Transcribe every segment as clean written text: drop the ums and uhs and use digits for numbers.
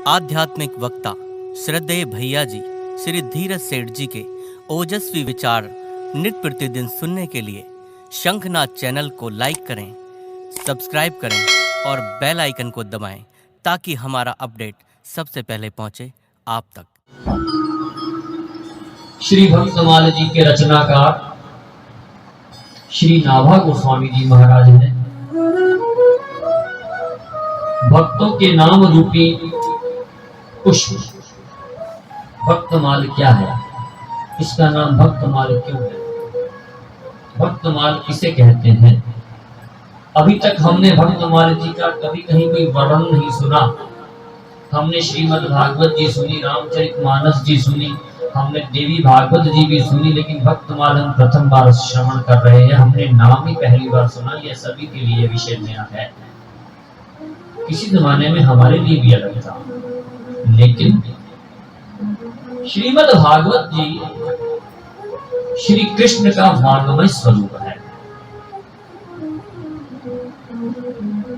आध्यात्मिक वक्ता श्रद्धेय भैया जी श्री धीरज सेठ जी के ओजस्वी विचार नित्य प्रतिदिन सुनने के लिए शंखनाद चैनल को लाइक करें, सब्सक्राइब करें और बेल आइकन को दबाएं ताकि हमारा अपडेट सबसे पहले पहुंचे आप तक। श्री भक्तमाल जी के रचनाकार श्री नाभा गोस्वामी जी महाराज हैं। भक्तों के नाम रूपी पुष्प भक्तमाल क्या है, इसका नाम भक्तमाल क्यों है, भक्तमाल किसे कहते हैं। अभी तक हमने भक्तमाल जी का कभी कहीं कोई वर्णन नहीं सुना। हमने श्रीमद् भागवत जी सुनी, रामचरितमानस जी सुनी, हमने देवी भागवत जी भी सुनी, लेकिन भक्तमाल हम प्रथम बार श्रवण कर रहे हैं। हमने नाम ही पहली बार सुना। यह सभी के लिए विषय नया है। किसी जमाने में हमारे लिए भी अलग था, लेकिन श्रीमद् भागवत जी श्री कृष्ण का वाङ्मय स्वरूप है।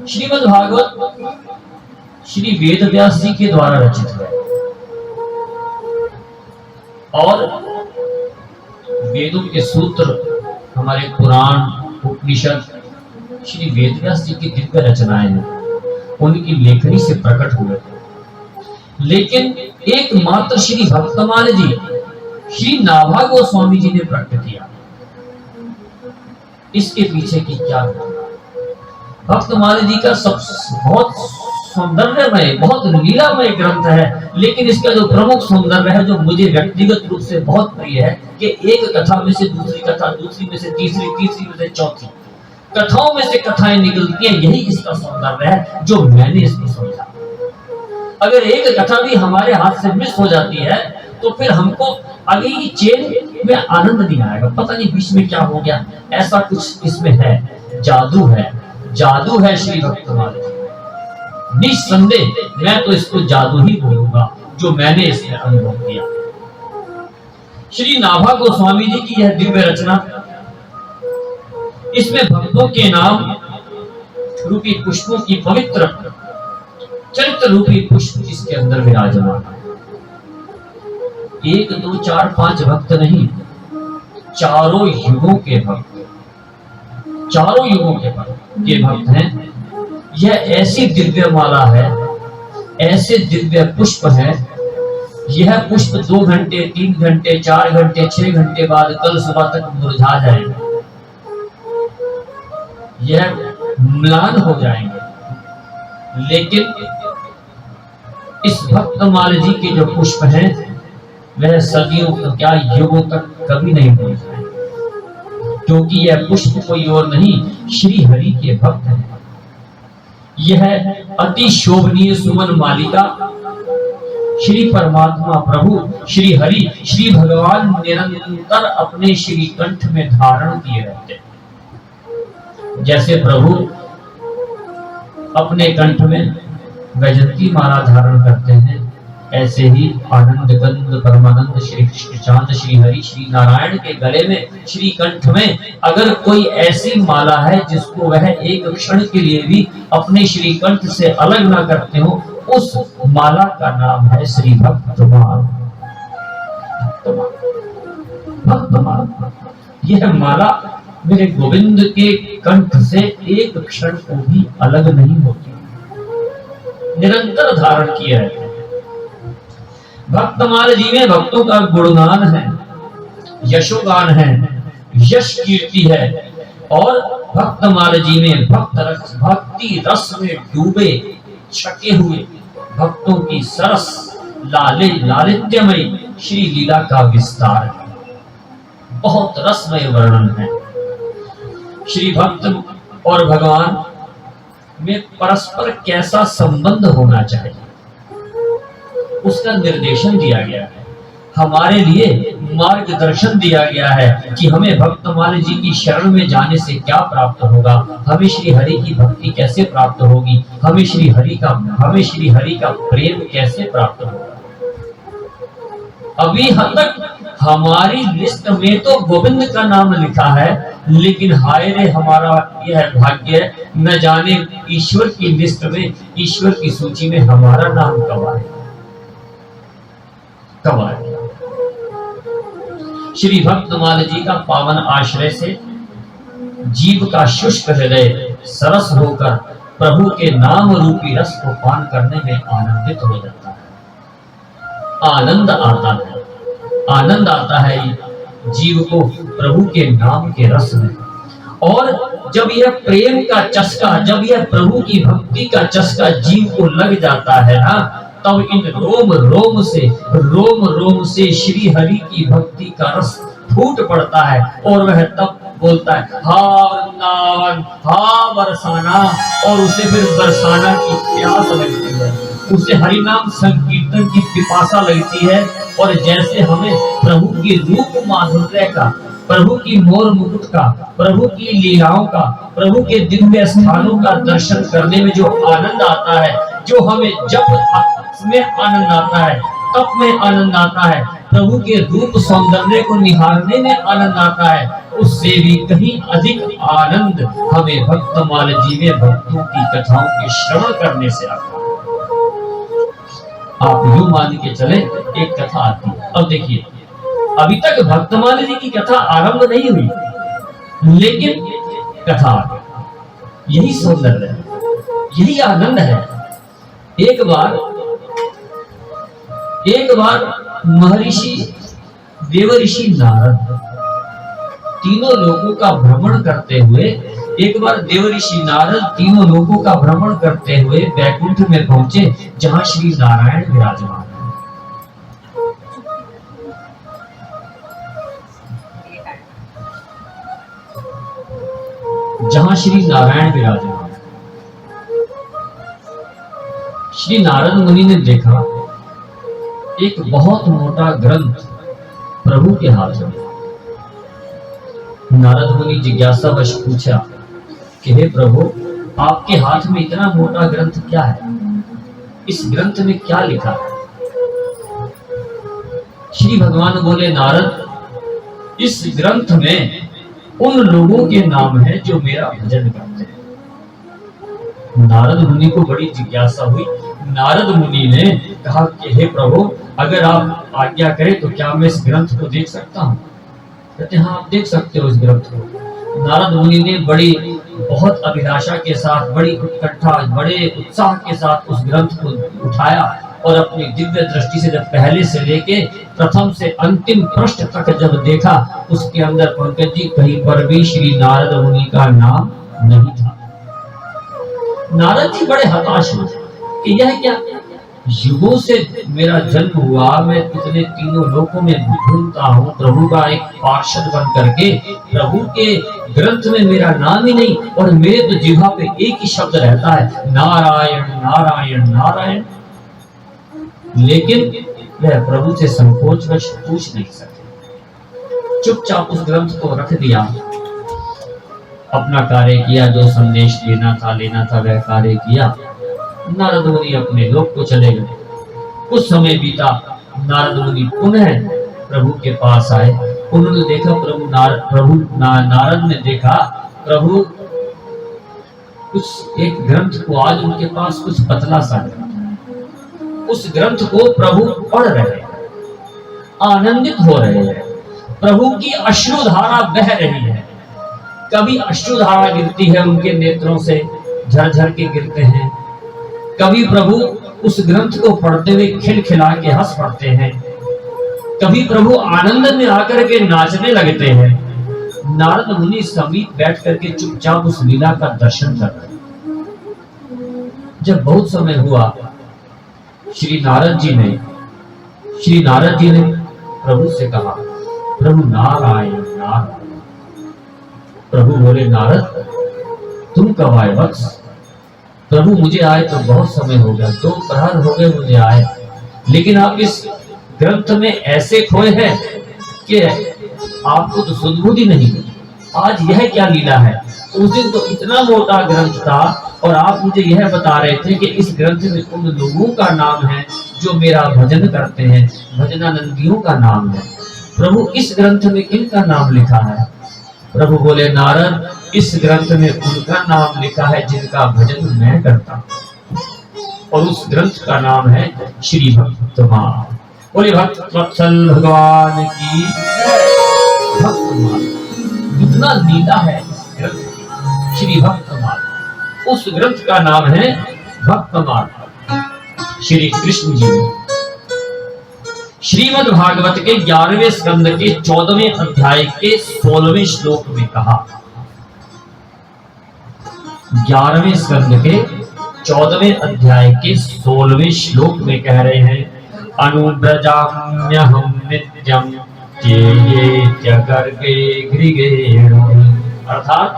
श्रीमद् भागवत श्री वेदव्यास जी के द्वारा रचित है और वेदों के सूत्र, हमारे पुराण उपनिषद श्री वेदव्यास जी की दिव्य रचनाएं हैं, उनकी लेखनी से प्रकट हुए। लेकिन एकमात्र श्री भक्तमाल जी श्री नाभा गोस्वामी जी ने प्रकट किया। इसके पीछे की क्या है? भक्तमाल जी का सब बहुत सौंदर्यमय, बहुत लीलामय ग्रंथ है, लेकिन इसका जो प्रमुख सौंदर्य है, जो मुझे व्यक्तिगत रूप से बहुत प्रिय है, कि एक कथा में से दूसरी कथा, दूसरी में से तीसरी, तीसरी में से चौथी, कथाओं में से कथाएं निकलती हैं। यही इसका सौंदर्य है जो मैंने इसमें समझा। अगर एक कथा भी हमारे हाथ से मिस हो जाती है तो फिर हमको आगे की चेन में आनंद नहीं आएगा। पता नहीं बीच में क्या हो गया, ऐसा कुछ इसमें है। जादू है, जादू है श्री भक्तमाल जी। निस्संदेह मैं तो इसको जादू ही बोलूंगा जो मैंने इसमें अनुभव किया। श्री नाभा गोस्वामी जी की यह दिव्य रचना, इसमें भक्तों के नाम रूपी पुष्पों की पवित्र चरित्र रूपी पुष्प इसके अंदर विराजमान है। 1 2 4 5 भक्त नहीं, चारों युगों के भक्त, चारों युगों के भक्त हैं। यह ऐसी दिव्य माला है, ऐसे दिव्य पुष्प है। यह पुष्प 2 घंटे, 3 घंटे, 4 घंटे, 6 घंटे बाद कल सुबह तक मुरझा जाएगा, यह म्लान हो जाएंगे। लेकिन इस भक्तमाल जी के जो पुष्प हैं, वह सदियों क्या युगों तक कभी नहीं भूल जाएंगे, क्योंकि यह पुष्प कोई और नहीं, श्री हरि के भक्त हैं। यह अति शोभनीय सुमन मालिका श्री परमात्मा प्रभु श्री हरि श्री भगवान निरंतर अपने श्री कंठ में धारण किए रहते हैं। जैसे प्रभु अपने कंठ में वैजंती माला धारण करते हैं, ऐसे ही आनंद कंद परमानंद श्री कृष्ण चांद श्री हरि श्री नारायण के गले में, श्री कंठ में अगर कोई ऐसी माला है जिसको वह एक क्षण के लिए भी अपने श्री कंठ से अलग ना करते हो, उस माला का नाम है श्री भक्तमाल। भक्तमाल यह माला मेरे गोविंद के कंठ से एक क्षण को भी अलग नहीं होती, निरंतर धारण किया है। भक्तमाल जी में भक्तों का गुणगान है, यशोगान है, यश कीर्ति है। और भक्तमाल जी में भक्ति रस में डूबे छके हुए भक्तों की सरस लालित्यमय श्री लीला का विस्तार है। बहुत रसमय वर्णन है। श्री भक्त और भगवान में परस्पर कैसा संबंध होना चाहिए, उसका निर्देशन दिया गया है। हमारे लिए मार्गदर्शन दिया गया है कि हमें भक्तमाल जी की शरण में जाने से क्या प्राप्त होगा, हमें श्री हरि की भक्ति कैसे प्राप्त होगी, हमें श्री हरि का प्रेम कैसे प्राप्त होगा। अभी तक हमारी लिस्ट में तो गोविंद का नाम लिखा है, लेकिन हाय रे हमारा यह भाग्य न जाने ईश्वर की लिस्ट में, ईश्वर की सूची में हमारा नाम कब आए। श्री भक्तमाल जी का पावन आश्रय से जीव का शुष्क हृदय सरस होकर प्रभु के नाम रूपी रस को पान करने में आनंदित हो जाता है। आनंद आता है, आनंद आता है जीव को प्रभु के नाम के रस में। और जब यह प्रेम का चस्का, जब यह प्रभु की भक्ति का चस्का जीव को लग जाता है ना, तब इन रोम रोम से श्री हरि की भक्ति का रस फूट पड़ता है और वह तब बोलता है हा वृंदावन, हा बरसाना, और उसे फिर बरसाना की प्यास लगती है, उसे हरि नाम संकीर्तन की पिपासा लगती है। और जैसे हमें प्रभु की रूप माधुर्य का, प्रभु की मोर मुकुट का, प्रभु की लीलाओं का, प्रभु के दिव्य स्थानों का दर्शन करने में जो आनंद आता है, जो हमें जब में आनंद आता है, तप में आनंद आता है, प्रभु के रूप सौंदर्य को निहारने में आनंद आता है, उससे भी कहीं अधिक आनंद हमें भक्तमाल जी में भक्तों की कथाओं के श्रवण करने से आता है। आप यूं मान के चले, एक कथा आती है। अब देखिए, अभी तक भक्तमाल जी की कथा आरंभ नहीं हुई, लेकिन कथा आ गई। यही सौंदर्य है, यही आनंद है। एक बार महर्षि देवर्षि नारद तीनों लोगों का भ्रमण करते हुए, एक बार देवर्षि नारद तीनों लोगों ka भ्रमण करते हुए वैकुंठ में पहुंचे, जहां श्री नारायण विराजमान है। जहां श्री नारायण विराजमान, श्री नारद मुनि ने देखा एक बहुत मोटा ग्रंथ प्रभु के हाथ में। नारद मुनि जिज्ञासावश पूछा कि हे प्रभु, आपके हाथ में इतना मोटा ग्रंथ क्या है? इस ग्रंथ में क्या लिखा है? श्री भगवान बोले, नारद, इस ग्रंथ में उन लोगों के नाम है जो मेरा भजन करते हैं। नारद मुनि को बड़ी जिज्ञासा हुई। नारद मुनि ने कहा कि हे प्रभु, अगर आप आज्ञा करें तो क्या मैं इस ग्रंथ को देख सकता हूँ? कहते हाँ, आप देख सकते हो इस ग्रंथ को। नारद मुनि ने बड़ी बहुत अभिलाषा के साथ, बड़ी उत्कंठा, बड़े उत्साह के साथ उस ग्रंथ को उठाया और अपनी दिव्य दृष्टि से जब पहले से लेके प्रथम से अंतिम पृष्ठ तक जब देखा, उसके अंदर पंकज जी कहीं पर भी श्री नारद मुनि का नाम नहीं था। नारद जी बड़े हताश हुए कि यह क्या, युगों से मेरा जन्म हुआ, मैं कितने तीनों लोकों में घूमता हूँ प्रभु का एक पार्षद बन करके, प्रभु के ग्रंथ में मेरा नाम ही नहीं, और मेरे तो जिह्वा पे एक ही शब्द रहता है, नारायण नारायण नारायण। लेकिन वह प्रभु से संकोचवश पूछ नहीं सके, चुपचाप उस ग्रंथ को रख दिया, अपना कार्य किया, जो संदेश देना था लेना था वह कार्य किया। नारद मुनि अपने लोक को चले गए। कुछ समय बीता, नारद मुनि पुनः प्रभु के पास आए। उन्होंने देखा नारद ने देखा प्रभु कुछ एक ग्रंथ को, आज उनके पास कुछ पतला सा ग्रंथ, उस ग्रंथ को प्रभु पढ़ रहे, आनंदित हो रहे हैं, प्रभु की अश्रुधारा बह रही है। कभी अश्रुधारा गिरती है उनके नेत्रों से, झरझर के गिरते हैं। कभी प्रभु उस ग्रंथ को पढ़ते हुए खिलखिला के हंस पड़ते हैं। कभी प्रभु आनंद में आकर के नाचने लगते हैं। नारद मुनि समीप बैठ करके चुपचाप उस लीला का दर्शन कर रहे। जब बहुत समय हुआ, श्री नारद जी ने प्रभु से कहा, प्रभु नारायण नारायण। प्रभु बोले, नारद तुम कब आए वत्स? प्रभु मुझे आए तो बहुत समय हो गया, 2 प्रहर हो गए मुझे आए, लेकिन आप इस ग्रंथ में ऐसे खोए हैं कि आपको तो सुध-बुध ही नहीं। आज यह क्या लीला है? उस दिन तो इतना मोटा ग्रंथ था और आप मुझे यह बता रहे थे कि इस ग्रंथ में उन लोगों का नाम है जो मेरा भजन करते हैं, भजनानंदियों का नाम है। प्रभु इस ग्रंथ में किनका नाम लिखा है? प्रभु बोले, नारद इस ग्रंथ में उनका नाम लिखा है जिनका भजन मैं करता हूं, और उस ग्रंथ का नाम है श्री भक्तमाल। बोले भक्त वत्सल भगवान की। भक्तमाल, कितना लीला है इस ग्रंथ की, श्री भक्तमाल। उस ग्रंथ का नाम है भक्तमाल। श्री कृष्ण जी ने श्रीमद् भागवत के 11वें स्कंद के 14वें अध्याय के 16वें श्लोक में कहा, 11वें स्कंद के 14वें अध्याय के 16वें श्लोक में कह रहे हैं, अनुव्रजाम्यहं नित्यं गर्गे गृगेणु। अर्थात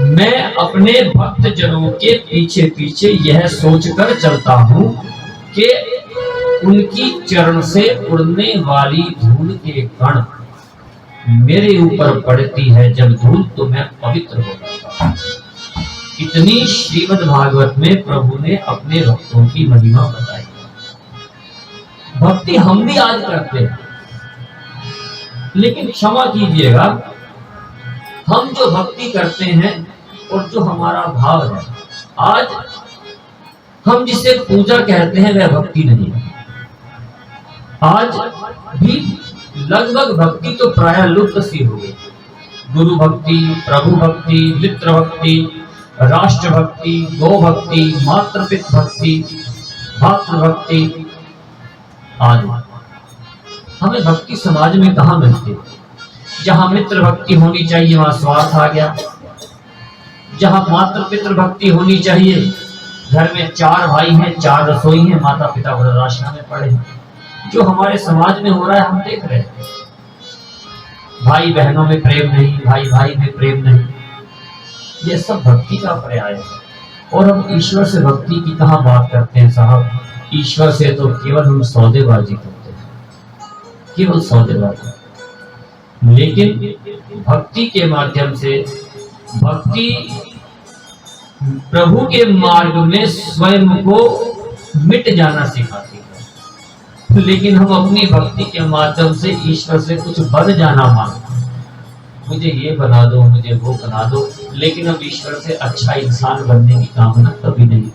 मैं अपने भक्त जनों के पीछे पीछे यह सोचकर चलता हूं कि उनकी चरण से उड़ने वाली धूल के कण मेरे ऊपर पड़ती है जब धूल, तो मैं पवित्र हो जाता हूं। इतनी श्रीमद् भागवत में प्रभु ने अपने भक्तों की महिमा बताई। भक्ति हम भी आज करते हैं, लेकिन क्षमा कीजिएगा, हम जो भक्ति करते हैं और जो हमारा भाव है, आज हम जिसे पूजा कहते हैं वह भक्ति नहीं है। आज भी लगभग भक्ति तो प्रायः लुप्त सी हो गई। गुरु भक्ति, प्रभु भक्ति, मित्र भक्ति, राष्ट्र भक्ति, गो भक्ति, मातृपितृ भक्ति, भातृ भक्ति आदि। हमें भक्ति समाज में कहाँ मिलती है? जहाँ मित्र भक्ति होनी चाहिए वहां स्वार्थ आ गया। जहाँ मातृ पितृ भक्ति होनी चाहिए, घर में 4 भाई हैं, 4 रसोई हैं, माता पिता वृद्धाश्रम में पड़े हैं। जो हमारे समाज में हो रहा है हम देख रहे हैं। भाई बहनों में प्रेम नहीं, भाई भाई में प्रेम नहीं, ये सब भक्ति का पर्याय है। और हम ईश्वर से भक्ति की कहाँ बात करते हैं साहब? ईश्वर से तो केवल हम सौदेबाजी करते हैं, केवल सौदेबाजी। लेकिन भक्ति के माध्यम से, भक्ति प्रभु के मार्ग में स्वयं को मिट जाना सिखाती है। लेकिन हम अपनी भक्ति के माध्यम से ईश्वर से कुछ बन जाना मांगते हैं, मुझे ये बना दो, मुझे वो बना दो, लेकिन हम ईश्वर से अच्छा इंसान बनने की कामना कभी नहीं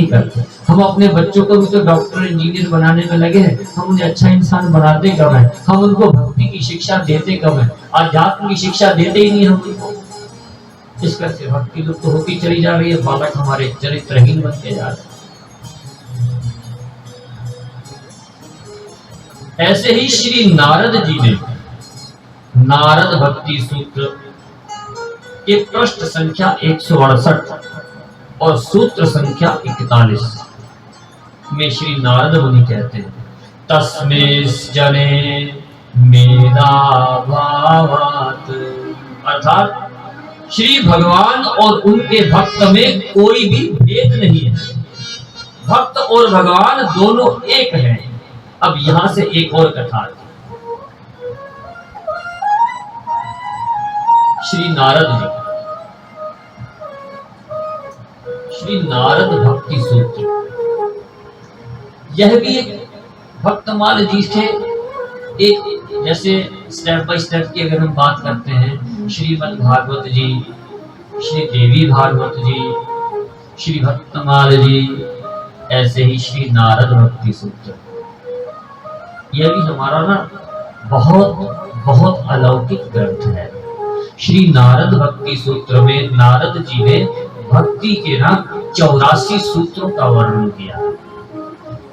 करते। हम अपने बच्चों को भी तो डॉक्टर इंजीनियर बनाने में लगे हैं, हम उन्हें अच्छा इंसान बनाते कब है? हम उनको भक्ति की शिक्षा देते कब है? आध्यात्म की शिक्षा देते ही नहीं हम उनको। इस करके भक्ति लुप्त तो होती चली जा रही है, बालक हमारे चरित्रहीन बनते जा रहे हैं। ऐसे ही श्री नारद जी ने नारद भक्ति सूत्र के पृष्ठ संख्या 168 और सूत्र संख्या 41 में श्री नारद मुनि कहते हैं, तस्मेस् जने मेधा भावात्। अर्थात श्री भगवान और उनके भक्त में कोई भी भेद नहीं है। भक्त और भगवान दोनों एक हैं। अब यहां से एक और कथा है। श्री नारद भक्ति सूत्र, यह भी एक भक्तमाल जी थे। एक जैसे स्टेप बाय स्टेप की अगर हम बात करते हैं, श्रीमद् भागवत जी, श्री देवी भागवत जी, श्री भक्तमाल जी, ऐसे ही श्री नारद भक्ति सूत्र, यह भी हमारा ना बहुत अलौकिक ग्रंथ है। श्री नारद भक्ति सूत्र में नारद जी ने भक्ति के ना 84 सूत्रों का वर्णन किया।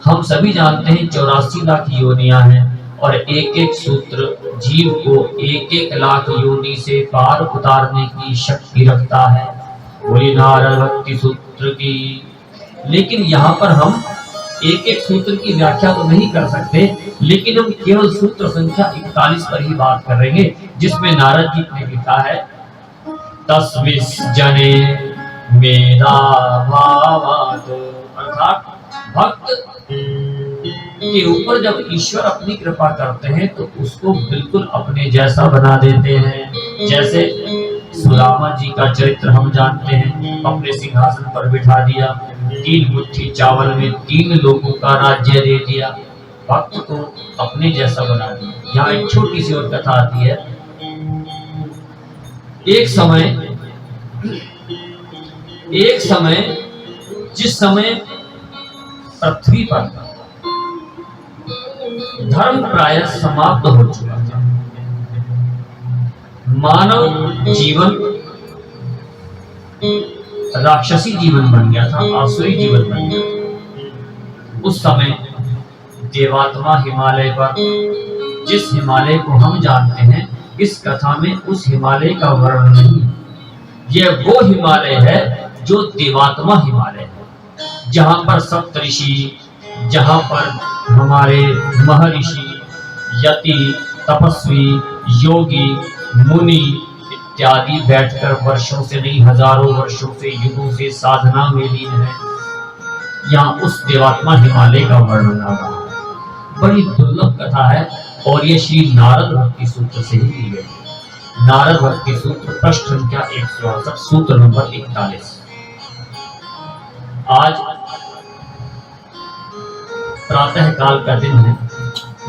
हम सभी जानते हैं 84 लाख योनियां हैं और एक एक सूत्र जीव को 1-1 लाख योनि से पार उतारने की शक्ति रखता है। बोली नारद भक्ति सूत्र की। लेकिन यहाँ पर हम एक एक सूत्र की व्याख्या तो नहीं कर सकते, लेकिन हम केवल सूत्र संख्या 41 पर ही बात करेंगे, जिसमें नारद जी ने लिखा है, तस्मिस् जने मेधा भावात्। अर्थात भक्त के ऊपर जब ईश्वर अपनी कृपा करते हैं तो उसको बिल्कुल अपने जैसा बना देते हैं। जैसे सुदामा जी का चरित्र हम जानते हैं, अपने सिंहासन पर बिठा दिया, 3 मुट्ठी चावल में 3 लोगों का राज्य दे दिया, भक्त को अपने जैसा बना दिया। यहाँ एक छोटी सी और कथा आती है। एक समय जिस समय पृथ्वी पर धर्म प्राय समाप्त हो चुका था। मानव जीवन राक्षसी जीवन बन गया था, आसुरी जीवन बन गया। उस समय देवात्मा हिमालय पर, जिस हिमालय को हम जानते हैं, इस कथा में उस हिमालय का वर्णन नहीं। यह वो हिमालय है जो देवात्मा हिमालय है, जहां पर सप्तऋषि, जहां पर हमारे महर्षि, यति, तपस्वी, योगी, मुनि इत्यादि बैठकर वर्षों से नहीं, हजारों वर्षों से, युगों से साधना में लीन है। यहाँ उस देवात्मा हिमालय का वर्णन आ रहा है। बड़ी दुर्लभ कथा है और ये श्री नारद भक्ति सूत्र से ही ली गई। नारद भक्ति सूत्र पृष्ठ संख्या 168, सूत्र नंबर 41। आज प्रातः काल का दिन है।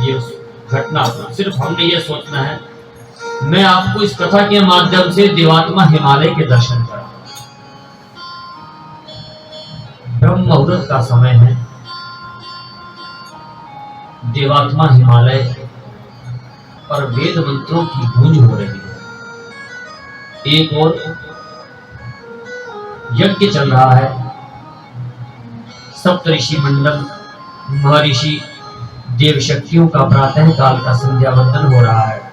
ये उस घटना को सिर्फ हमने ये सोचना है, मैं आपको इस कथा के माध्यम से देवात्मा हिमालय के दर्शन करा। ब्रह्म मुहूर्त का समय है। देवात्मा हिमालय पर वेद मंत्रों की गूंज हो रही है। एक और यज्ञ चल रहा है। सप्तऋषि मंडल, महर्षि, देव शक्तियों का प्रातः काल का संध्या वंदन हो रहा है।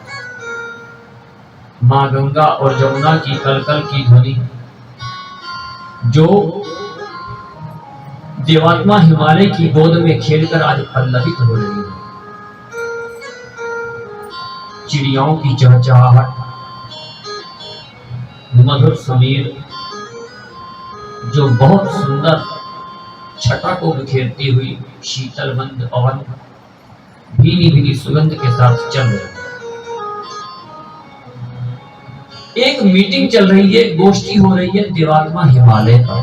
मां गंगा और जमुना की कलकल की ध्वनि जो देवात्मा हिमालय की गोद में खेलकर आज पल्लवित हो रही है। चिड़ियाओं की चहचहाहट, मधुर समीर जो बहुत सुंदर छटा को बिखेरती हुई शीतल मंद पवन भीनी भीनी सुगंध के साथ चल रहे हैं। एक मीटिंग चल रही है, गोष्ठी हो रही है देवात्मा हिमालय पर,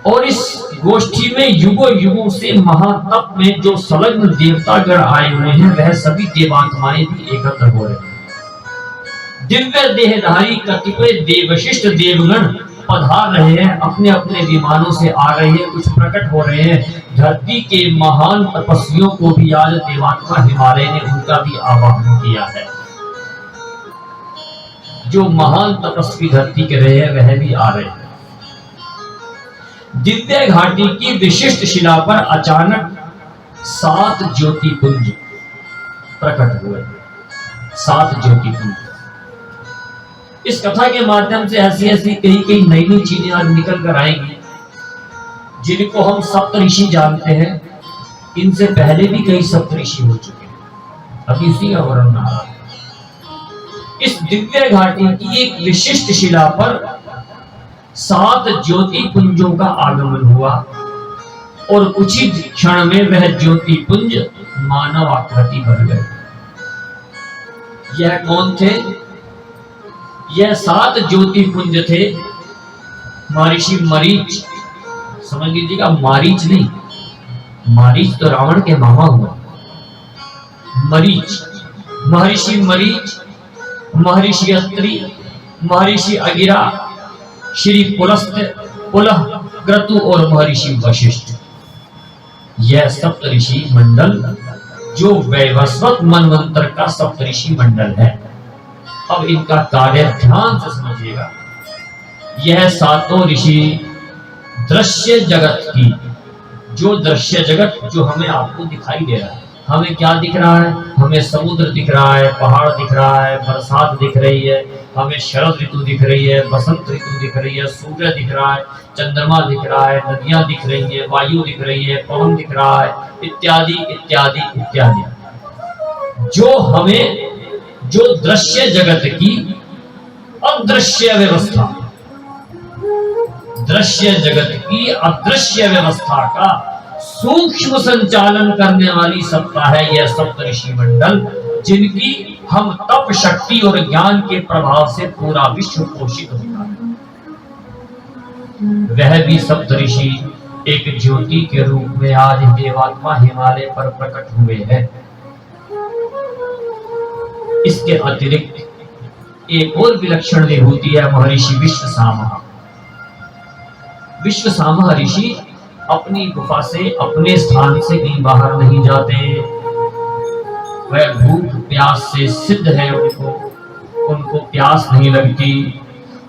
और इस गोष्ठी में युगों युगों से महातप में जो संलग्न देवतागण आए हुए हैं, वह सभी देवात्माएं भी एकत्र हो रहे हैं। दिव्य देहधारी कतिपय देवशिष्ट देवगण पधार रहे हैं, अपने अपने विमानों से आ रहे हैं, कुछ प्रकट हो रहे हैं। धरती के महान तपस्वियों को भी आज देवात्मा हिमालय ने उनका भी आवाहन किया है। जो महान तपस्वी धरती के रहे हैं वह भी आ रहे हैं। दिव्य घाटी की विशिष्ट शिला पर अचानक 7 ज्योतिपुंज प्रकट हुए। 7 ज्योतिपुंज। इस कथा के माध्यम से ऐसी ऐसी कई नई नई चीजें आज निकल कर आएंगी, जिनको हम सप्तऋषि जानते हैं। इनसे पहले भी कई सप्तऋषि हो चुके हैं, अभी उसी का वर्णन आ रहा है। इस दिव्य घाटी की एक विशिष्ट शिला पर 7 ज्योतिपुंजों का आगमन हुआ और कुछ ही क्षण में वह ज्योतिपुंज मानव आकृति बन गए। यह कौन थे? यह 7 ज्योतिपुंज थे महर्षि मरीच। समझ लीजिएगा, मारीच नहीं, मारीच तो रावण के मामा हुआ। मरीच, महर्षि मरीच, महर्षि अत्रि, महर्षि अगिरा, श्री पुलस्त्य, पुलह, क्रतु और महर्षि वशिष्ठ। यह सप्तऋषि मंडल जो वैवस्वत मनवंतर का सप्तऋषि मंडल है। अब इनका कार्य ध्यान से समझिएगा। यह 7 ऋषि दृश्य जगत की, जो दृश्य जगत जो हमें आपको दिखाई दे रहा है, हमें क्या दिख रहा है? हमें समुद्र दिख रहा है, पहाड़ दिख रहा है, बरसात दिख रही है, हमें शरद ऋतु दिख रही है, बसंत ऋतु दिख रही है, सूर्य दिख रहा है, चंद्रमा दिख रहा है, नदियां दिख रही है, वायु दिख रही है, पवन दिख रहा है, इत्यादि इत्यादि इत्यादि। जो हमें, जो दृश्य जगत की अदृश्य व्यवस्था, दृश्य जगत की अदृश्य व्यवस्था का सूक्ष्म संचालन करने वाली सत्ता है यह सप्तऋषि मंडल, जिनकी हम तप शक्ति और ज्ञान के प्रभाव से पूरा विश्व पोषित होता है। वह भी सप्तऋषि एक ज्योति के रूप में आज देवात्मा हिमालय पर प्रकट हुए हैं। इसके अतिरिक्त एक और विलक्षण विभूति है महर्षि विश्वसामा। विश्वसामा ऋषि अपनी गुफा से, अपने स्थान से कहीं बाहर नहीं जाते। वह भूख प्यास से सिद्ध है, उनको प्यास नहीं लगती,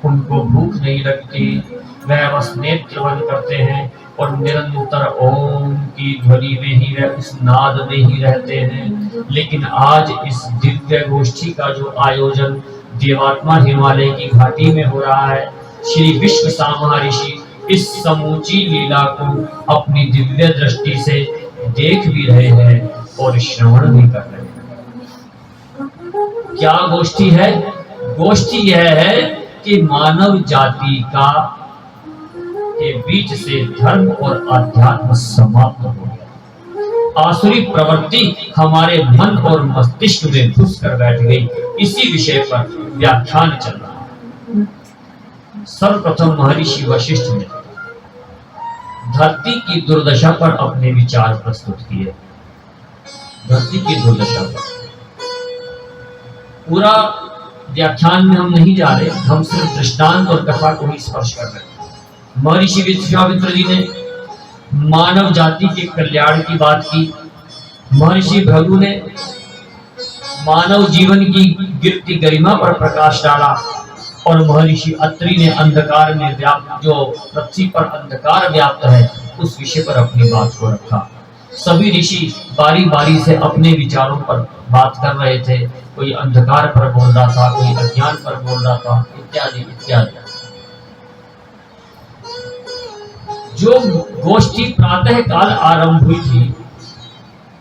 उनको भूख नहीं लगती। वह बस नेत्र बंद करते हैं और निरंतर ओम की ध्वनि में ही, वह इस नाद में ही रहते हैं। लेकिन आज इस दिव्य गोष्ठी का जो आयोजन देवात्मा हिमालय की घाटी में हो रहा है, श्री विश्व सामा ऋषि इस समूची लीला को अपनी दिव्य दृष्टि से देख भी रहे हैं और श्रवण भी कर रहे हैं। क्या गोष्ठी है? गोष्ठी यह है कि मानव जाति का के बीच से धर्म और अध्यात्म समाप्त हो गया। आसुरी प्रवृत्ति हमारे मन और मस्तिष्क में घुस कर बैठ गई। इसी विषय पर व्याख्यान चल रहा है। सर्वप्रथम महर्षि वशिष्ठ ने धरती की दुर्दशा पर अपने विचार प्रस्तुत किए। धरती की दुर्दशा पर पूरा व्याख्यान में हम नहीं जा रहे, हम सिर्फ दृष्टांत और कथा को ही स्पर्श कर रहे हैं। महर्षि विश्वामित्र जी ने मानव जाति के कल्याण की बात की। महर्षि भृगु ने मानव जीवन की गिरती गरिमा पर प्रकाश डाला और महर्षि अत्रि ने अंधकार में व्याप्त, जो पृथ्वी पर अंधकार व्याप्त है, उस विषय पर अपनी बात को रखा। सभी ऋषि बारी बारी से अपने विचारों पर बात कर रहे थे। कोई अंधकार पर बोल रहा था, कोई अज्ञान पर बोल रहा था, इत्यादि इत्यादि। जो गोष्ठी प्रातः काल आरंभ हुई थी,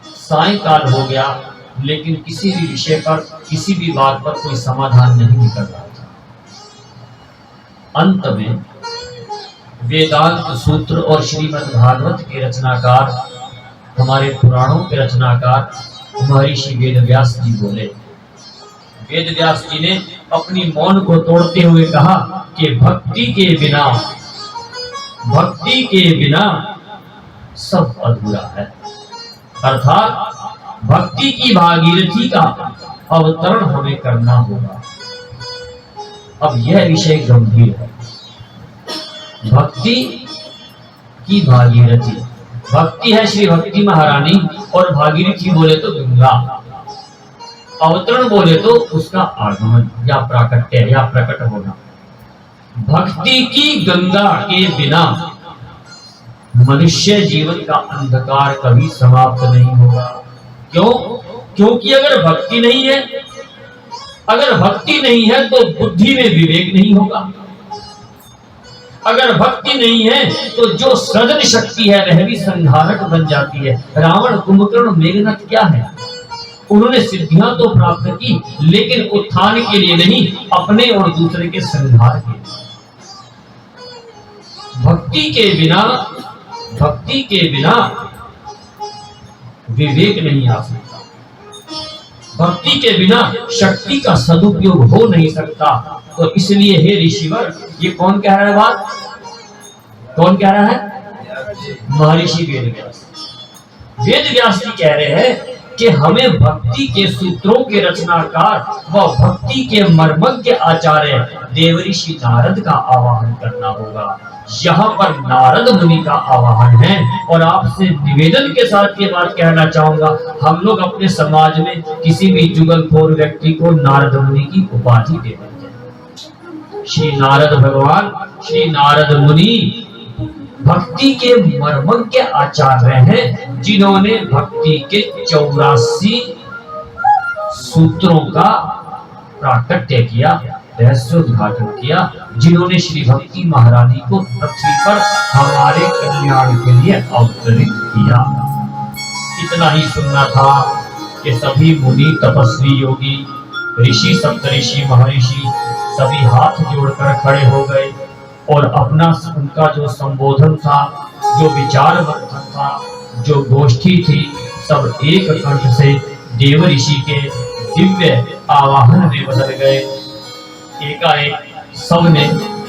सायंकाल हो गया, लेकिन किसी भी विषय पर, किसी भी बात पर कोई समाधान नहीं निकल रहा था। अंत में वेदांत सूत्र और श्रीमद् भागवत के रचनाकार, हमारे पुराणों के रचनाकार महर्षि वेदव्यास जी बोले। वेदव्यास जी ने अपनी मौन को तोड़ते हुए कहा कि भक्ति के बिना सब अधूरा है। अर्थात भक्ति की भागीरथी का अवतरण हमें करना होगा। अब यह विषय गंभीर है। भक्ति की भागीरथी, भक्ति है श्री भक्ति महारानी, और भागीरथी बोले तो गंगा, अवतरण बोले तो उसका आगमन या प्राकट्य या प्रकट होना। भक्ति की गंगा के बिना मनुष्य जीवन का अंधकार कभी समाप्त नहीं होगा। क्यों? क्योंकि अगर भक्ति नहीं है तो बुद्धि में विवेक नहीं होगा। अगर भक्ति नहीं है तो जो सृजन शक्ति है वह भी संहारक बन जाती है। रावण, कुंभकर्ण, मेघनाथ क्या है? उन्होंने सिद्धियां तो प्राप्त की, लेकिन उत्थान के लिए नहीं, अपने और दूसरे के संहार के लिए। भक्ति के बिना विवेक नहीं आ सकता। भक्ति के बिना शक्ति का सदुपयोग हो नहीं सकता। तो इसलिए हे ऋषिवर, ये कौन कह रहा है बात? कौन कह रहा है? महर्षि वेदव्यास। वेदव्यास जी कह रहे हैं कि हमें भक्ति के सूत्रों के रचनाकार व भक्ति के मर्मज्ञ आचार्य देवऋषि नारद का आवाहन करना होगा। यहाँ पर नारद मुनि का आवाहन है। और आपसे निवेदन के साथ ये बात कहना चाहूंगा, हम लोग अपने समाज में किसी भी जुगलखोर व्यक्ति को नारद मुनि की उपाधि दे देते हैं। श्री नारद भगवान, श्री नारद मुनि भक्ति के मर्मज्ञ आचार्य हैं, जिन्होंने भक्ति के 84 सूत्रों का प्राकट्य किया, रहस्योद्घाटन किया, जिन्होंने श्री भक्ति महारानी को पृथ्वी पर हमारे कल्याण के लिए अवतरित किया। इतना ही सुनना था कि सभी मुनि, तपस्वी, योगी, ऋषि, सप्तऋषि, महर्षि सभी हाथ जोड़कर खड़े हो गए और अपना उनका जो संबोधन था, जो विचार मंथन था, जो गोष्ठी थी, सब एक कंठ से देव ऋषि के दिव्य आवाहन में बदल गए। एकाएक सबने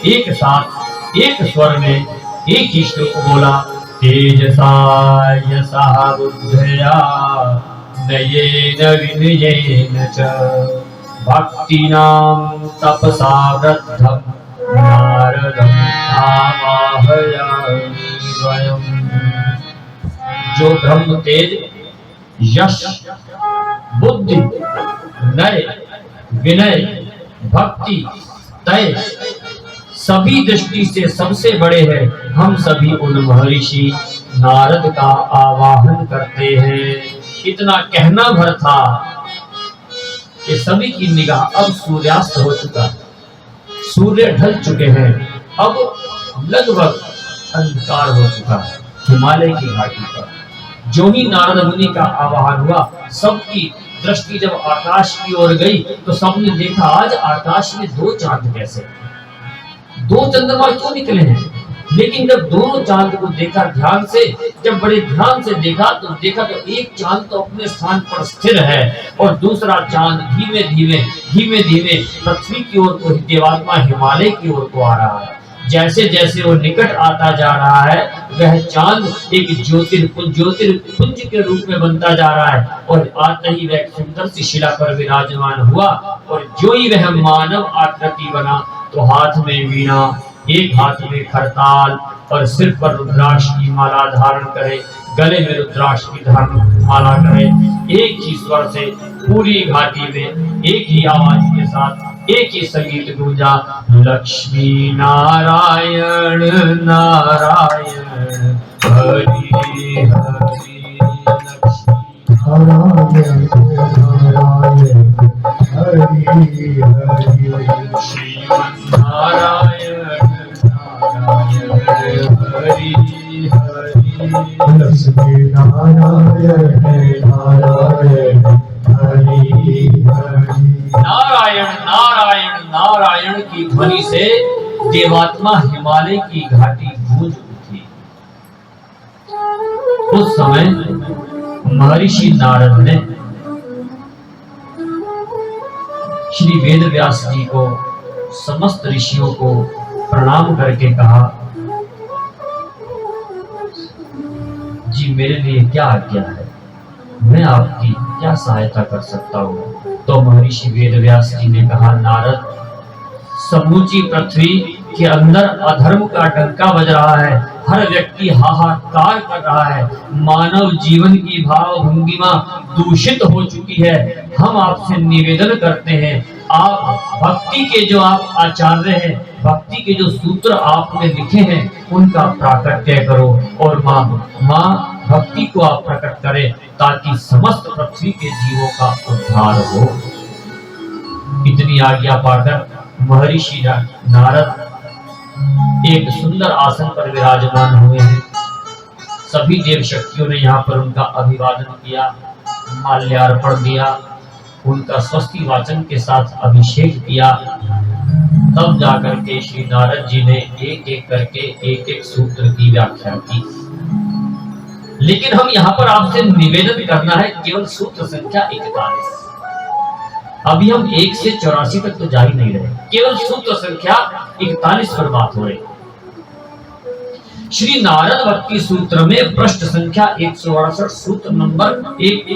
एक साथ एक स्वर में एक ही श्लोक बोला, तेजसा यसा बुद्धया नयेन विनयेन च भक्तिनां तपसा वृद्धं नारदं आवाहयामि स्वयं। जो ब्रह्म तेज, यश, बुद्धि, नय, विनय, भक्ति, तय सभी दृष्टि से सबसे बड़े हैं, हम सभी उन महर्षि नारद का आवाहन करते हैं। इतना कहना भर था कि सभी की निगाह अब सूर्यास्त हो चुका, सूर्य ढल चुके हैं, अब लगभग अंधकार हो चुका है हिमालय की घाटी पर। जो ही नारद मुनि का आवाहन हुआ, सबकी दृष्टि जब आकाश की ओर गई तो सबने देखा आज आकाश में दो चांद कैसे, दो चंद्रमा क्यों निकले हैं। लेकिन जब दोनों चांद को देखा ध्यान से, जब बड़े ध्यान से देखा तो एक चांद तो अपने स्थान पर स्थिर है और दूसरा चांद धीमे धीमे पृथ्वी की ओर को, देवात्मा हिमालय की ओर को आ रहा है। जैसे जैसे वो निकट आता जा रहा है, वह चांद एक ज्योतिर्पुंज के रूप में बनता जा रहा है और आते ही वह सुंदर सी शिला पर विराजमान हुआ। और जो ही वह मानव आकृति बना तो हाथ में वीणा, एक हाथ में खरताल और सिर पर रुद्राक्ष की माला धारण करे, गले में रुद्राक्ष की धारण माला करे, एक ही स्वर से पूरी घाटी में एक ही आवाज के साथ एक ही संगीत गूंजा, लक्ष्मी नारायण नारायण हरि हरि, लक्ष्मी नारायण नारायण हरि हरि, श्रीमन नारायण नारायण हरि हरि, लक्ष्मी नारायण नारायण हरि हरि। नारायण नारायण नारायण की ध्वनि से देवात्मा हिमालय की घाटी गूंज उठी। उस समय महर्षि नारद ने श्री वेदव्यास जी को, समस्त ऋषियों को प्रणाम करके कहा, जी मेरे लिए क्या आज्ञा है, मैं आपकी क्या सहायता कर सकता हूँ। तो महर्षि वेदव्यास जी ने कहा, नारद, समूची पृथ्वी के अंदर अधर्म का डंका बज रहा है, हर व्यक्ति हाहाकार कर रहा है, मानव जीवन की भाव भंगिमा दूषित हो चुकी है। हम आपसे निवेदन करते हैं, आप भक्ति के जो आप आचार्य हैं, भक्ति के जो सूत्र आपने लिखे हैं, उनका प्राकट्य करो और माँ भक्ति को आप प्रकट करें ताकि समस्त पृथ्वी के जीवों का उद्धार हो। इतनी आज्ञा पाकर महर्षि नारद एक सुंदर आसन पर विराजमान हुए हैं। सभी देव शक्तियों ने यहाँ पर उनका अभिवादन किया, माल्यार्पण दिया, उनका स्वस्ति वाचन के साथ अभिषेक किया। तब जाकर के श्री नारद जी ने एक एक करके एक एक सूत्र की व्याख्या की। लेकिन हम यहाँ पर आपसे निवेदन करना है केवल सूत्र संख्या 41। अभी हम 1 से 84 तक तो जा ही नहीं रहे, केवल सूत्र संख्या 41 पर बात हो रही। श्री नारद भक्ति सूत्र में पृष्ठ संख्या 168, सूत्र नंबर 1,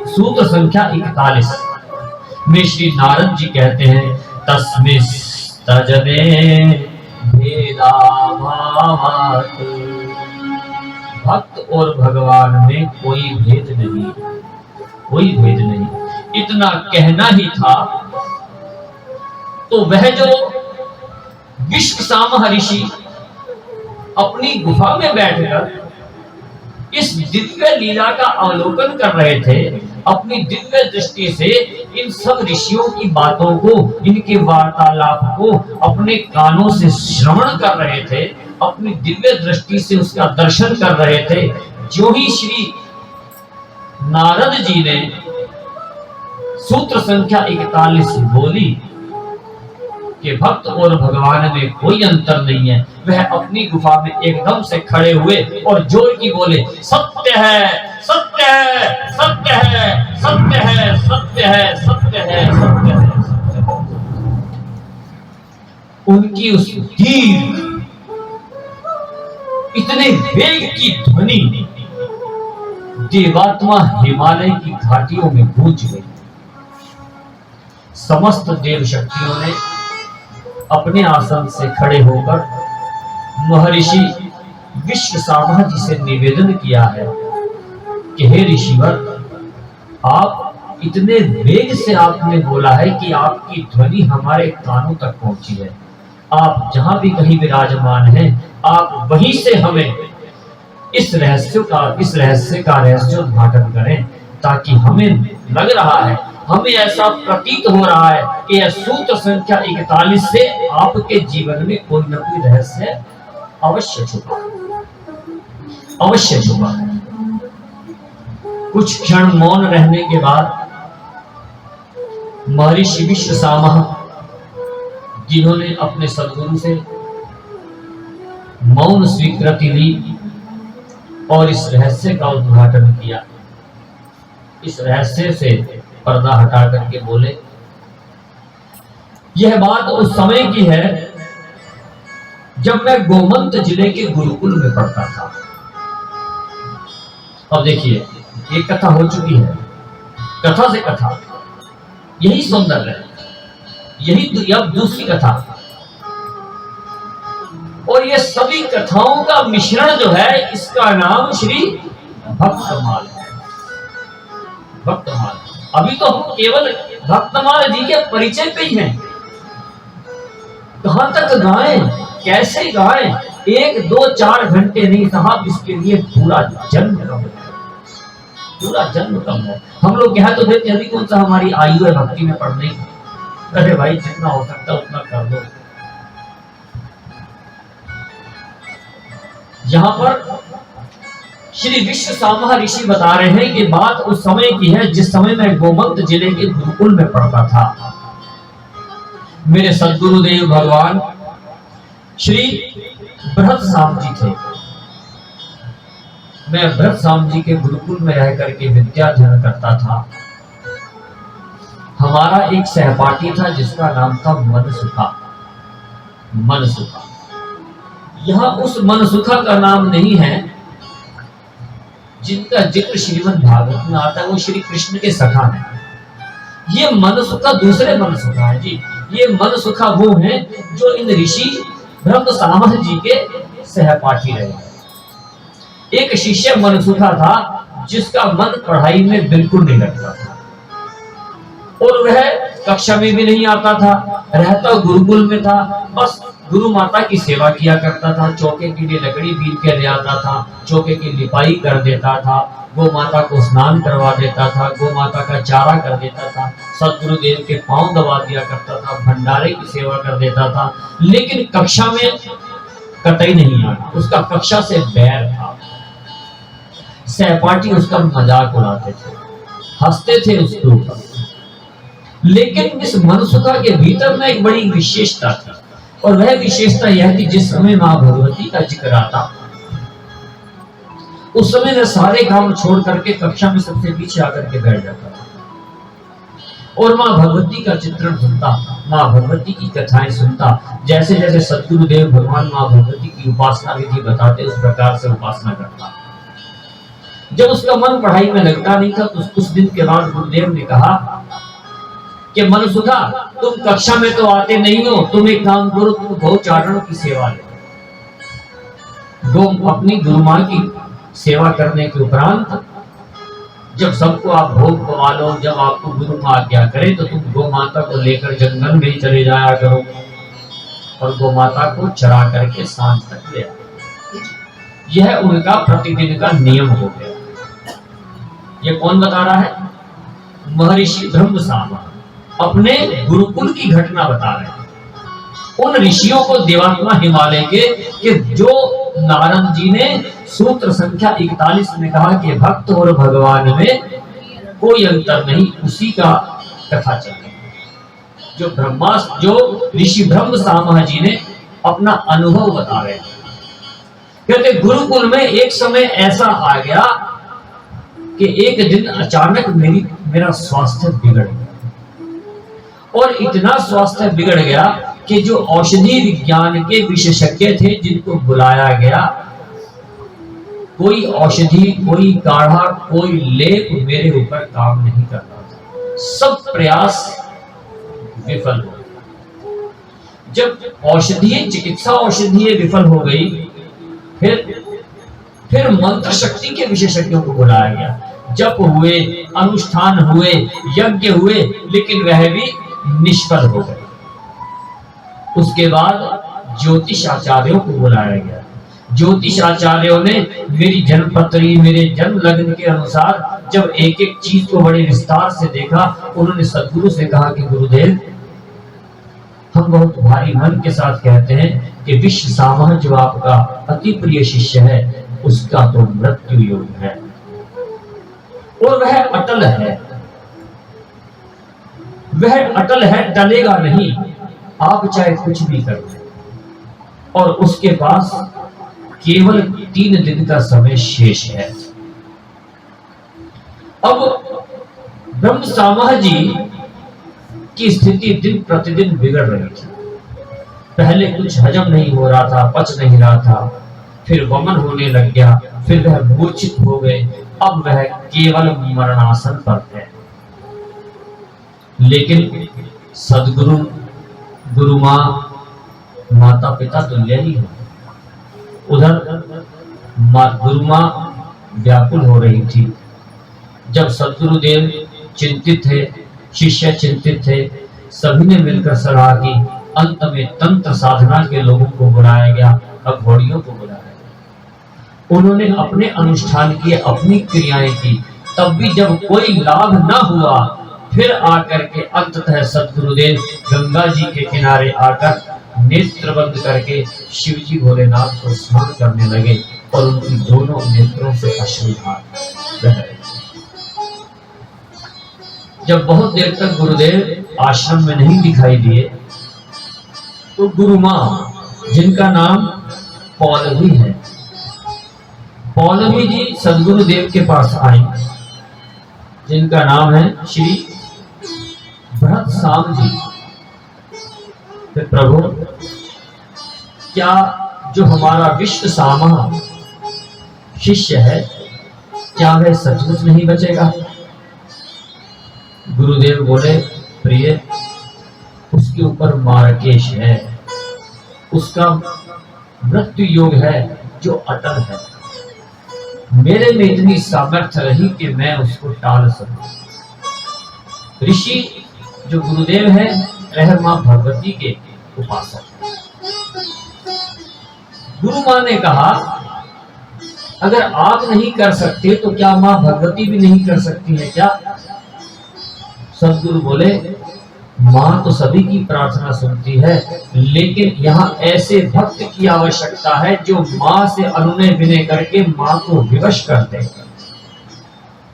सूत्र संख्या 41 में श्री नारद जी कहते हैं, तस्मिस्तजने भेदाभावात्, भक्त और भगवान में कोई भेद नहीं, कोई भेद नहीं। इतना कहना ही था तो वह जो विश्वसाम ऋषि अपनी गुफा में बैठकर इस दिव्य लीला का अवलोकन कर रहे थे, अपनी दिव्य दृष्टि से इन सब ऋषियों की बातों को, इनके वार्तालाप को अपने कानों से श्रवण कर रहे थे, अपनी दिव्य दृष्टि से उसका दर्शन कर रहे थे। जो ही श्री नारद जी ने सूत्र संख्या 41 बोली कि भक्त और भगवान में कोई अंतर नहीं है, वह अपनी गुफा में एकदम से खड़े हुए और जोर की बोले, सत्य है, सत्य है, सत्य है, सत्य है, सत्य है, सत्य है, सत्य है, सत्य है। उनकी उस दीर्घ इतने वेग की ध्वनि देवात्मा हिमालय की घाटियों में गूंज गई। समस्त देव शक्तियों ने अपने आसन से खड़े होकर महर्षि विश्वसामा जी से निवेदन किया है कि हे ऋषिवर, आप इतने वेग से आपने बोला है कि आपकी ध्वनि हमारे कानों तक पहुंची है। आप जहां भी कहीं विराजमान हैं, आप वहीं से हमें इस रहस्य का रहस्योद्घाटन करें, ताकि हमें लग रहा है, हमें ऐसा प्रतीत हो रहा है कि यह सूत्र संख्या 41 से आपके जीवन में कोई न कोई रहस्य अवश्य छुपा है। कुछ क्षण मौन रहने के बाद महर्षि विश्वसामा, जिन्होंने अपने सद्गुरु से मौन स्वीकृति ली और इस रहस्य का उद्घाटन किया, इस रहस्य से पर्दा हटा करके बोले, यह बात उस समय की है जब मैं गोमंत जिले के गुरुकुल में पढ़ता था। अब देखिए, एक कथा हो चुकी है, कथा से कथा, यही सौंदर्य है, यही अब दूसरी कथा, और ये सभी कथाओं का मिश्रण जो है, इसका नाम श्री भक्तमाल है। भक्तमाल, अभी तो हम केवल भक्तमाल जी के परिचय पे ही हैं। कहां तक गाएं, कैसे गाएं, 1, 2, 4 घंटे नहीं साहब, इसके लिए पूरा जन्म कम है, पूरा जन्म कम है। हम लोग कह तो देते अभी कौन सा हमारी आयु है भक्ति में पढ़ने की। अरे भाई, जितना हो सकता उतना कर दो। यहां पर श्री विश्वसामा ऋषि बता रहे हैं कि बात उस समय की है जिस समय मैं गोमंत जिले के गुरुकुल में पढ़ता था। मेरे सद्गुरुदेव भगवान श्री बृहत्साम जी थे। मैं बृहत्साम जी के गुरुकुल में रह करके विद्याध्ययन करता था। हमारा एक सहपाठी था जिसका नाम था मनसुखा। मनसुखा, यहां उस मनसुखा का नाम नहीं है जिनका जिक्र श्रीमद् भागवत में आता है, वो श्री कृष्ण के सखा है। ये मनसुखा दूसरे मनसुखा है जी। ये मनसुखा वो हैं जो इन ऋषि ब्रह्मसामा जी के सहपाठी रहे। एक शिष्य मनसुखा था जिसका मन पढ़ाई में बिल्कुल नहीं लगता था, और वह कक्षा में भी नहीं आता था, रहता गुरुकुल में था, बस गुरु माता की सेवा किया करता था। चौके के लिए लकड़ी बीन के ले आता था, चौके की लिपाई कर देता था, गौ माता को स्नान करवा देता था, गौ माता का चारा कर देता था, सदगुरुदेव के पांव दबा दिया करता था, भंडारे की सेवा कर देता था। लेकिन कक्षा में कतई नहीं आना, उसका कक्षा से बैर था। सहपाठी उसका मजाक उड़ाते थे, हंसते थे उसके ऊपर। लेकिन इस मनसुखा के भीतर में एक बड़ी विशेषता थी, और वह विशेषता यह थी, जिस समय मां भगवती का जिक्र आता, उस समय वह सारे काम छोड़ करके कक्षा में सबसे पीछे आकर के बैठ जाता था और मां भगवती का चित्रण सुनता, मां भगवती की कथाएं सुनता। जैसे जैसे सद्गुरुदेव भगवान मां भगवती की उपासना विधि बताते, उस प्रकार से उपासना करता। जब उसका मन पढ़ाई में लगता नहीं था, तो कुछ दिन के बाद गुरुदेव ने कहा कि मनसुखा, तुम कक्षा में तो आते नहीं हो, तुम एक काम करो, तुम गौ चारणों की सेवा लो। अपनी गुरु मां की सेवा करने के उपरांत जब सबको आप भोग पवा लो, जब आपको गुरु मां आज्ञा करे, तो तुम गौ माता को लेकर जंगल में ही चले जाया करो और गौ माता को चरा करके सांझ तक ले आओ। यह उनका प्रतिदिन का नियम हो गया। ये कौन बता रहा है? महर्षि ब्रह्मसामा अपने गुरुकुल की घटना बता रहे हैं। उन ऋषियों को देवात्मा हिमालय के कि जो नारद जी ने सूत्र संख्या 41 में कहा कि भक्त और भगवान में कोई अंतर नहीं, उसी का कथा चल रही है। जो ऋषि ब्रह्मसामा जी ने अपना अनुभव बता रहे हैं। कहते गुरुकुल में एक समय ऐसा आ गया कि एक दिन अचानक मेरा स्वास्थ्य बिगड़ गया, और इतना स्वास्थ्य बिगड़ गया कि जो औषधि विज्ञान के विशेषज्ञ थे जिनको बुलाया गया, कोई औषधि, कोई काढ़ा, कोई लेप मेरे ऊपर काम नहीं कर रहा था। सब प्रयास विफल हो गए। जब चिकित्सा औषधि विफल हो गई, फिर मंत्र शक्ति के विशेषज्ञों को बुलाया गया। जप हुए, अनुष्ठान हुए, यज्ञ हुए, लेकिन वह भी निष्फल हो गए। उसके बाद ज्योतिष आचार्यों को बुलाया गया। ज्योतिष आचार्यों ने मेरी जन्मपत्री, मेरे जन्म लग्न के अनुसार जब एक एक चीज को बड़े विस्तार से देखा, उन्होंने सदगुरु से कहा कि गुरुदेव, हम बहुत भारी मन के साथ कहते हैं कि विश्व सामह जो आपका अति प्रिय शिष्य है, उसका तो मृत्यु योग है और वह अटल है, वह अटल है, टलेगा नहीं, आप चाहे कुछ भी कर लें। और उसके पास केवल 3 दिन का समय शेष है। अब ब्रह्म सामह जी की स्थिति दिन प्रतिदिन बिगड़ रही थी। पहले कुछ हजम नहीं हो रहा था, पच नहीं रहा था, फिर वमन होने लग गया, फिर वह मूर्छित हो गए। अब वह केवल मरणासन पर है। लेकिन सदगुरु, गुरु माँ, माता पिता तुल्य ही है। उधर गुरु माँ व्याकुल हो रही थी। जब सदगुरुदेव चिंतित थे, शिष्य चिंतित थे, सभी ने मिलकर सलाह की। अंत में तंत्र साधना के लोगों को बुलाया गया, अघोड़ियों को बुलाया गया। उन्होंने अपने अनुष्ठान किए, अपनी क्रियाएं की, तब भी जब कोई लाभ न हुआ, फिर आकर के अंततः सदगुरुदेव गंगा जी के किनारे आकर नेत्र बंद करके शिवजी भोलेनाथ को स्मरण करने लगे और उनकी दोनों नेत्रों से अश्रुधार बह रहे। जब बहुत देर तक गुरुदेव आश्रम में नहीं दिखाई दिए, तो गुरु माँ, जिनका नाम पौलवी है, पौलवी जी सदगुरुदेव के पास आई, जिनका नाम है श्री भरत साम जी। फिर प्रभु, क्या जो हमारा विश्व सामह शिष्य है, क्या वह सचमुच नहीं बचेगा? गुरुदेव बोले, प्रिय, उसके ऊपर मार्केश है, उसका मृत्यु योग है जो अटल है। मेरे में इतनी सामर्थ्य रही कि मैं उसको टाल सकूं। ऋषि जो गुरुदेव है, वह मां भगवती के उपासक। गुरु मां ने कहा, अगर आप नहीं कर सकते तो क्या मां भगवती भी नहीं कर सकती है क्या? सदगुरु बोले, मां तो सभी की प्रार्थना सुनती है, लेकिन यहाँ ऐसे भक्त की आवश्यकता है जो मां से अनुनय विनय करके मां को विवश कर दे,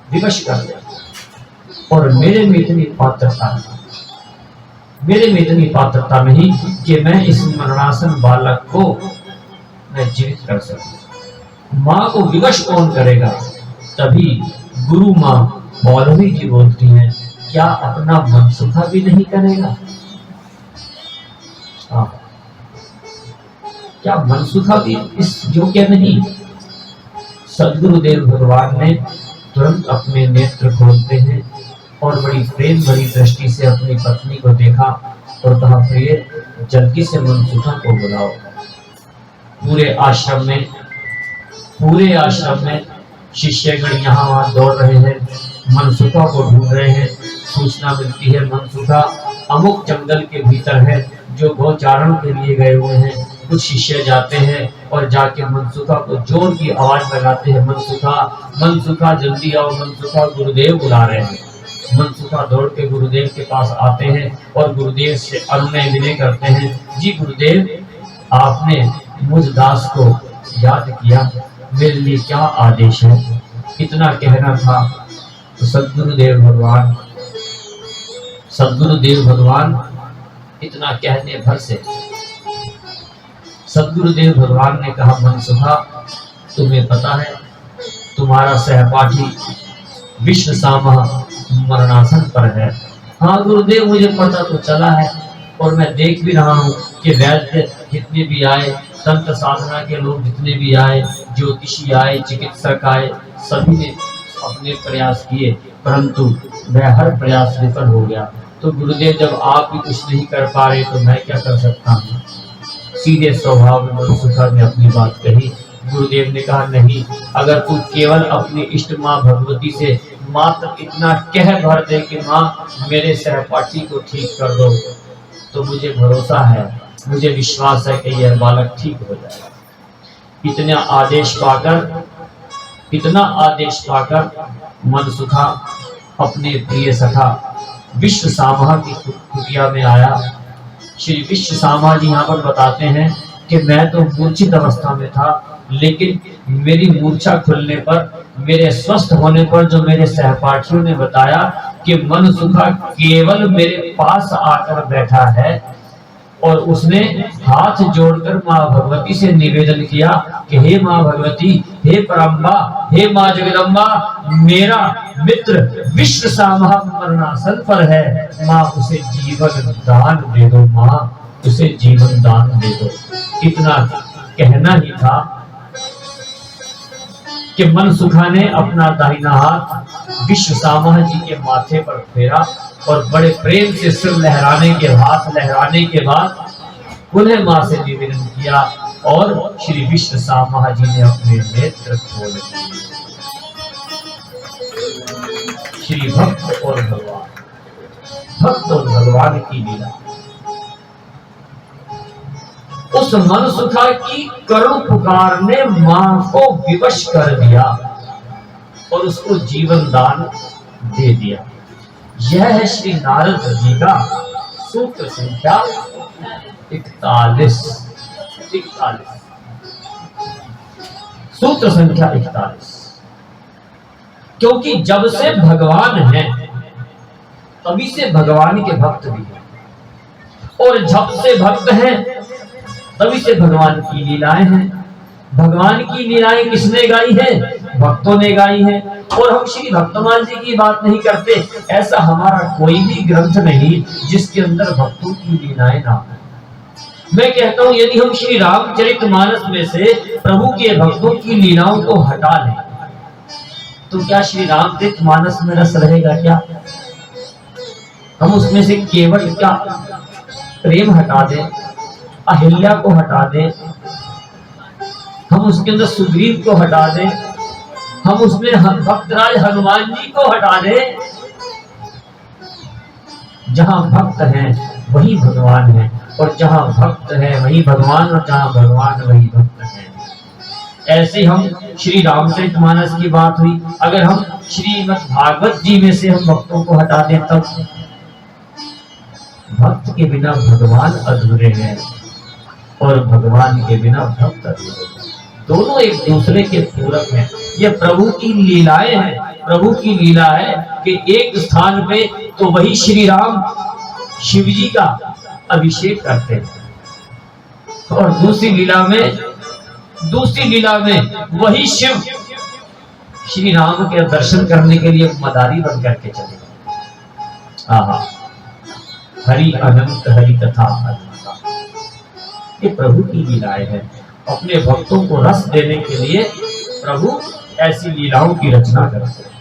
विवश कर दे। और मेरे में इतनी पात्रता नहीं, मेरे में इतनी पात्रता नहीं कि मैं इस मरणासन बालक को मैं जीवित कर सकूं। मां को विवश कौन करेगा? तभी गुरु मां पौलवी जी बोलती हैं, क्या अपना मनसुखा भी नहीं करेगा? क्या मनसुखा भी इस योग्य नहीं? सदगुरुदेव भगवान ने तुरंत अपने नेत्र खोलते हैं और बड़ी प्रेम भरी दृष्टि से अपनी पत्नी को देखा और कहा, प्रिय, जल्दी से मनसुखा को बुलाओ। पूरे आश्रम में शिष्यगण यहाँ वहां दौड़ रहे हैं, मनसुखा को ढूंढ रहे हैं। सूचना मिलती है मनसुखा अमुक जंगल के भीतर है, जो गोचारण के लिए गए हुए हैं। कुछ शिष्य जाते हैं और जाके मनसुखा को जोर की आवाज लगाते हैं, मनसुखा, मनसुखा, जल्दी आओ, मनसुखा, गुरुदेव बुला रहे हैं। मनसुखा दौड़ के गुरुदेव के पास आते हैं और गुरुदेव से अनुनय विनय करते हैं, जी गुरुदेव, आपने मुझ दास को याद किया, मेरे लिए क्या आदेश है? इतना कहना था तो सदगुरुदेव भगवान इतना कहने भर से सदगुरुदेव भगवान ने कहा, मनसुखा, तुम्हें पता है तुम्हारा सहपाठी विश्व सामह मरणासन पर है? हाँ गुरुदेव, मुझे पता तो चला है और मैं देख भी रहा हूँ कि वैद्य जितने भी आए, तंत्र साधना के लोग जितने भी आए, ज्योतिषी आए, चिकित्सक आए, सभी ने अपने प्रयास किए, परंतु वह हर प्रयास विफल हो गया। तो गुरुदेव, जब आप भी कुछ नहीं कर पा रहे तो मैं क्या कर सकता हूँ? सीधे स्वभाव में मनसुखा ने अपनी बात कही। गुरुदेव ने कहा नहीं, अगर तू केवल अपनी इष्ट माँ भगवती से मात्र इतना कह भर दे कि माँ मेरे सहपाठी को ठीक कर दो, तो मुझे भरोसा है, मुझे विश्वास है कि यह बालक ठीक हो जाएगा। इतना आदेश पाकर मनसुखा अपने प्रिय सखा विश्व सामा की कुटिया में आया। श्री विश्व सामा जी यहाँ पर बताते हैं कि मैं तो मूर्छित अवस्था में था, लेकिन मेरी मूर्छा खुलने पर, मेरे स्वस्थ होने पर जो मेरे सहपाठियों ने बताया कि मनसुखा केवल मेरे पास आकर बैठा है और उसने हाथ जोड़कर माँ भगवती से निवेदन किया कि हे माँ भगवती, हे परम्बा, हे माँ जगदम्बा, मेरा मित्र विश्व सामा मरणासन पर है, माँ उसे जीवन दान दे दो, माँ उसे जीवन दान दे दो। इतना कहना ही था कि मनसुखा ने अपना दाहिना हाथ विश्व सामा जी के माथे पर फेरा और बड़े प्रेम से सिर लहराने के बाद उन्हें मां से निवेदन किया और श्री विश्व सामा जी ने अपने नेत्र खोल दिए। श्री भक्त और भगवान की लीला। उस मनसुखा की करुण पुकार ने मां को विवश कर दिया और उसको जीवन दान दे दिया। यह है श्री नारद जी का सूत्र संख्या 41। सूत्र संख्या 41। क्योंकि जब से भगवान है तभी से भगवान के भक्त भी हैं, और जब से भक्त हैं तभी से भगवान की लीलाएं हैं। भगवान की लीलाएं किसने गाई है? भक्तों ने गाई है। और हम श्री भक्तमाल जी की बात नहीं करते, ऐसा हमारा कोई भी ग्रंथ नहीं जिसके अंदर भक्तों की लीलाएं ना हो। मैं कहता हूं यदि हम श्री रामचरितमानस में से प्रभु के भक्तों की लीलाओं को हटा लें तो क्या श्री रामचरितमानस में रस रहेगा? क्या हम उसमें से केवल क्या प्रेम हटा दें, अहिल्या को हटा दें, हम उसके अंदर सुग्रीव को हटा दें, हम उसमें भक्तराज हनुमान जी को हटा दें? जहां भक्त हैं वही भगवान है, और जहां भक्त है वही भगवान, और जहां भगवान वही भक्त है। ऐसे हम श्री रामचरितमानस की बात हुई, अगर हम श्रीमद् भागवत जी में से हम भक्तों को हटा दें तब भक्त के बिना भगवान अधूरे हैं और भगवान के बिना भक्त अधूरे हैं। दोनों एक दूसरे के पूरक हैं। ये प्रभु की लीलाएं हैं। प्रभु की लीला है कि एक स्थान पे तो वही श्री राम शिव जी का अभिषेक करते हैं और दूसरी लीला में वही शिव श्री राम के दर्शन करने के लिए मदारी बन करके चले। आहा, हरि अनंत हरि कथा अनंता। ये प्रभु की लीलाएं हैं। अपने भक्तों को रस देने के लिए प्रभु ऐसी लीलाओं की रचना करते हैं।